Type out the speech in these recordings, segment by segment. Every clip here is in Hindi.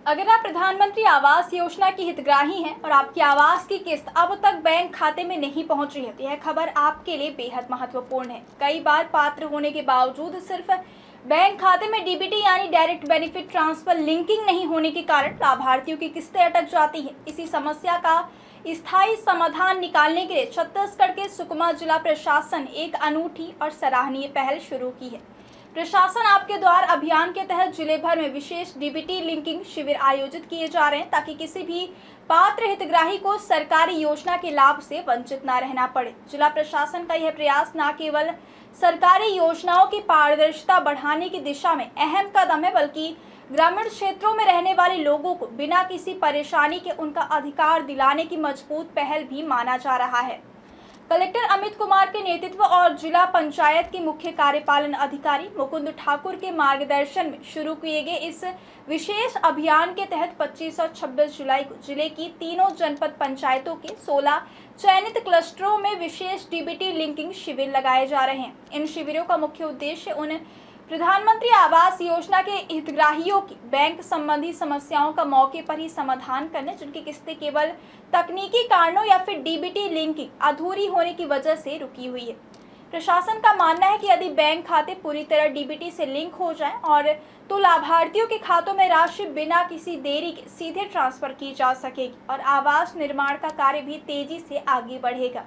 अगर आप प्रधानमंत्री आवास योजना की हितग्राही हैं और आपकी आवास की किस्त अब तक बैंक खाते में नहीं पहुंच रही है तो यह खबर आपके लिए बेहद महत्वपूर्ण है। कई बार पात्र होने के बावजूद सिर्फ बैंक खाते में डीबीटी यानी डायरेक्ट बेनिफिट ट्रांसफर लिंकिंग नहीं होने के कारण लाभार्थियों की किस्तें अटक जाती हैं। इसी समस्या का स्थायी समाधान निकालने के लिए छत्तीसगढ़ के सुकमा जिला प्रशासन एक अनूठी और सराहनीय पहल शुरू की है। प्रशासन आपके द्वार अभियान के तहत जिले भर में विशेष डीबीटी लिंकिंग शिविर आयोजित किए जा रहे हैं ताकि किसी भी पात्र हितग्राही को सरकारी योजना के लाभ से वंचित न रहना पड़े। जिला प्रशासन का यह प्रयास न केवल सरकारी योजनाओं की पारदर्शिता बढ़ाने की दिशा में अहम कदम है, बल्कि ग्रामीण क्षेत्रों में रहने वाले लोगों को बिना किसी परेशानी के उनका अधिकार दिलाने की मजबूत पहल भी माना जा रहा है। कलेक्टर अमित कुमार के नेतृत्व और जिला पंचायत के मुख्य कार्यपालन अधिकारी मुकुंद ठाकुर के मार्गदर्शन में शुरू किए गए इस विशेष अभियान के तहत 25 और 26 जुलाई को जिले की तीनों जनपद पंचायतों के 16 चयनित क्लस्टरों में विशेष डीबीटी लिंकिंग शिविर लगाए जा रहे हैं। इन शिविरों का मुख्य उद्देश्य उन प्रधानमंत्री आवास योजना के हितग्राहियों की बैंक संबंधी समस्याओं का मौके पर ही समाधान करने, जिनकी किस्तें केवल तकनीकी कारणों या फिर डीबीटी लिंकिंग अधूरी होने की वजह से रुकी हुई है। प्रशासन का मानना है कि यदि बैंक खाते पूरी तरह डीबीटी से लिंक हो जाएं और तो लाभार्थियों के खातों में राशि बिना किसी देरी के सीधे ट्रांसफर की जा सकेगी और आवास निर्माण का कार्य भी तेजी से आगे बढ़ेगा।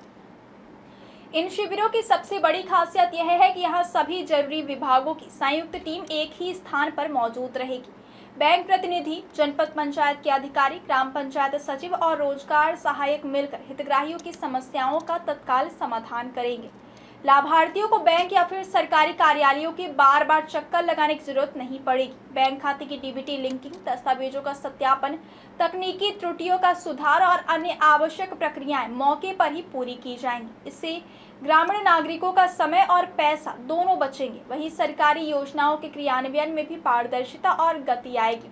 इन शिविरों की सबसे बड़ी खासियत यह है कि यहाँ सभी जरूरी विभागों की संयुक्त टीम एक ही स्थान पर मौजूद रहेगी। बैंक प्रतिनिधि, जनपद पंचायत के अधिकारी, ग्राम पंचायत सचिव और रोजगार सहायक मिलकर हितग्राहियों की समस्याओं का तत्काल समाधान करेंगे। लाभार्थियों को बैंक या फिर सरकारी कार्यालयों के बार बार चक्कर लगाने की जरूरत नहीं पड़ेगी। बैंक खाते की डीबीटी लिंकिंग, दस्तावेजों का सत्यापन, तकनीकी त्रुटियों का सुधार और अन्य आवश्यक प्रक्रियाएं मौके पर ही पूरी की जाएंगी। इससे ग्रामीण नागरिकों का समय और पैसा दोनों बचेंगे। वहीं सरकारी योजनाओं के क्रियान्वयन में भी पारदर्शिता और गति आएगी।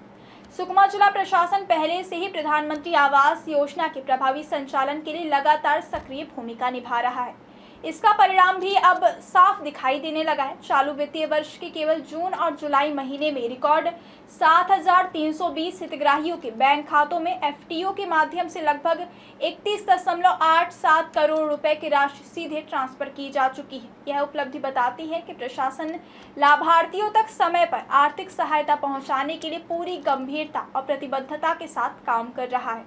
सुकमा जिला प्रशासन पहले से ही प्रधानमंत्री आवास योजना के प्रभावी संचालन के लिए लगातार सक्रिय भूमिका निभा रहा है। इसका परिणाम भी अब साफ दिखाई देने लगा है। चालू वित्तीय वर्ष के केवल जून और जुलाई महीने में रिकॉर्ड 7,320 हितग्राहियों के बैंक खातों में एफटीओ के माध्यम से लगभग 31.87 करोड़ रुपए की राशि सीधे ट्रांसफर की जा चुकी है। यह उपलब्धि बताती है कि प्रशासन लाभार्थियों तक समय पर आर्थिक सहायता पहुंचाने के लिए पूरी गंभीरता और प्रतिबद्धता के साथ काम कर रहा है।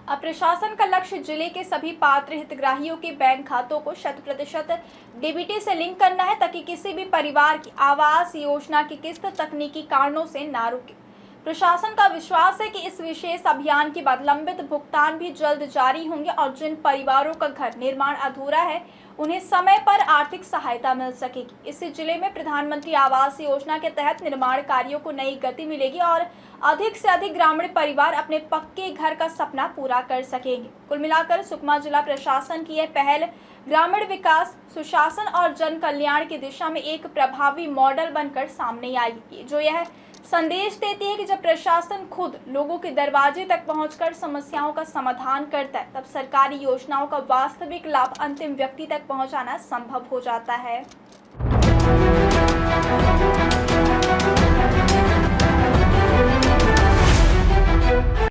अब प्रशासन का लक्ष्य जिले के सभी पात्र हितग्राहियों के बैंक खातों को 100% डीबीटी से लिंक करना है ताकि किसी भी परिवार की आवास योजना की किस्त तकनीकी कारणों से ना रुके। प्रशासन का विश्वास है कि इस विशेष अभियान के बाद लंबित भुगतान भी जल्द जारी होंगे और जिन परिवारों का घर निर्माण अधूरा है उन्हें समय पर आर्थिक सहायता मिल सकेगी। इससे जिले में प्रधानमंत्री आवास योजना के तहत निर्माण कार्यों को नई गति मिलेगी और अधिक से अधिक ग्रामीण परिवार अपने पक्के घर का सपना पूरा कर सकेंगे। कुल मिलाकर सुकमा जिला प्रशासन की यह पहल ग्रामीण विकास, सुशासन और जन कल्याण की दिशा में एक प्रभावी मॉडल बनकर सामने आएगी, जो यह संदेश देती है कि जब प्रशासन खुद लोगों के दरवाजे तक पहुंचकर समस्याओं का समाधान करता है, तब सरकारी योजनाओं का वास्तविक लाभ अंतिम व्यक्ति तक पहुंचाना संभव हो जाता है।